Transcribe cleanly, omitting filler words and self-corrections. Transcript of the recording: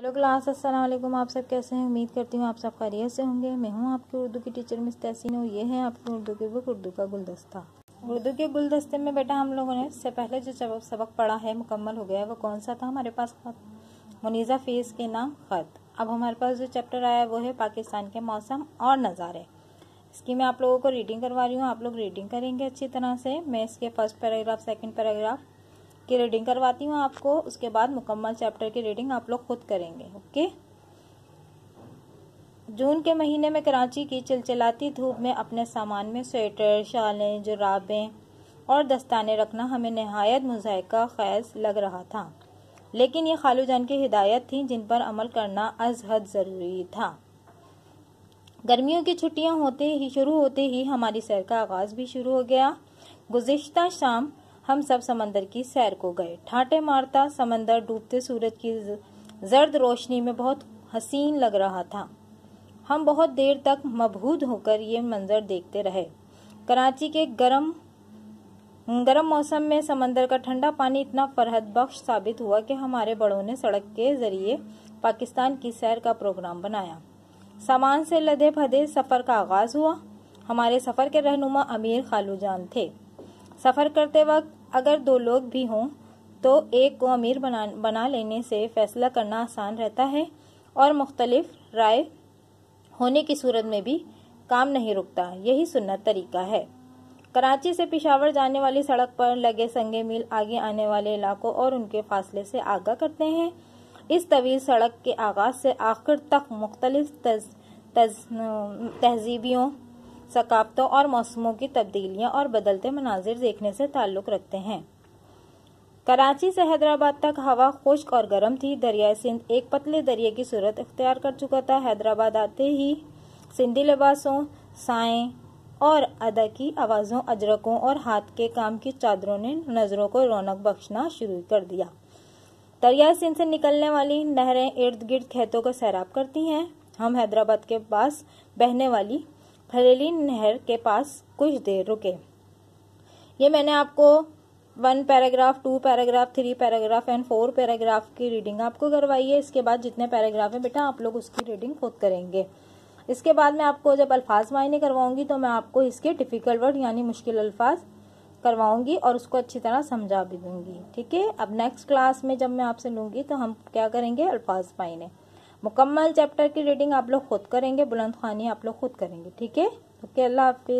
Hello class, अस्सलाम वालेकुम। आप सब कैसे हैं? उम्मीद करती हूँ आप सब खैरियत से होंगे। मैं हूँ आपकी उर्दू की टीचर मिस तहसीन और ये है आपकी उर्दू की बुक उर्दू का गुलदस्ता। उर्दू के गुलदस्ते में बेटा हम लोगों ने इससे पहले जो सबक पढ़ा है मुकम्मल हो गया है। वो कौन सा था? हमारे पास खत, मुनीज़ा फीस के नाम खत। अब हमारे पास जो चैप्टर आया है वो है पाकिस्तान के मौसम और नज़ारे। इसकी मैं आप लोगों को रीडिंग करवा रही हूँ। आप लोग रीडिंग करेंगे अच्छी तरह से। मैं इसके फर्स्ट पैराग्राफ, सेकंड पैराग्राफ की रीडिंग करवाती हूँ आपको। उसके बाद मुकम्मल चैप्टर की रीडिंग आप लोग खुद करेंगे। ओके। जून के महीने में कराची की चिलचिलाती धूप में अपने सामान में स्वेटर, शालें, जुराबें और दस्ताने रखना हमें नहायत मुज़ायका खेज़ लग रहा था, लेकिन ये खालू जान की हिदायत थी जिन पर अमल करना अज़ हद ज़रूरी था। गर्मियों की छुट्टियां शुरू होते ही हमारी सैर का आगाज़ भी शुरू हो गया। गुज़िश्ता शाम हम सब समंदर की सैर को गए। ठाटे मारता समंदर डूबते सूरज की जर्द रोशनी में बहुत हसीन लग रहा था। हम बहुत देर तक मबहूत होकर ये मंजर देखते रहे। कराची के गरम मौसम में समंदर का ठंडा पानी इतना फरहत बख्श साबित हुआ कि हमारे बड़ों ने सड़क के जरिए पाकिस्तान की सैर का प्रोग्राम बनाया। सामान से लदे भदे सफ़र का आगाज़ हुआ। हमारे सफ़र के रहनुमा अमीर खालू जान थे। सफ़र करते वक्त अगर दो लोग भी हों तो एक को अमीर बना लेने से फैसला करना आसान रहता है और मुख्तलिफ राय होने की सूरत में भी काम नहीं रुकता। यही सुन्नत तरीका है। कराची से पेशावर जाने वाली सड़क पर लगे संगे मील आगे आने वाले इलाकों और उनके फासले से आगाह करते हैं। इस तवील सड़क के आगाज से आखिर तक मुख्तलिफ तहजीबियों, सकाफतों और मौसमों की तब्दीलियां और बदलते मनाजिर देखने से ताल्लुक रखते हैं। कराची से हैदराबाद तक हवा खुश्क और गर्म थी। दरियाए सिंध एक पतले दरिया की सूरत इख्तियार कर चुका था। हैदराबाद आते ही सिंधी लिबासों, साएं और अदा की आवाज़ों, अजरकों और हाथ के काम की चादरों ने नज़रों को रौनक बख्शना शुरू कर दिया। दरियाए सिंध से निकलने वाली नहरें इर्द गिर्द खेतों को सैराब करती हैं। हम हैदराबाद के पास बहने वाली फलेली नहर के पास कुछ देर रुके। ये मैंने आपको 1 paragraph, 2 paragraph, 3 paragraph and 4 paragraph की रीडिंग आपको करवाई है। इसके बाद जितने पैराग्राफ है बेटा आप लोग उसकी रीडिंग खुद करेंगे। इसके बाद मैं आपको जब अल्फाज मायने करवाऊंगी तो मैं आपको इसके डिफिकल्ट वर्ड यानी मुश्किल अल्फाज करवाऊंगी और उसको अच्छी तरह समझा भी दूंगी। ठीक है। अब नेक्स्ट क्लास में जब मैं आपसे लूंगी तो हम क्या करेंगे? अल्फाज मायने। मुकम्मल चैप्टर की रीडिंग आप लोग खुद करेंगे, बुलंद ख्वानी आप लोग खुद करेंगे। ठीक है। ओके, अल्लाह हाफिज।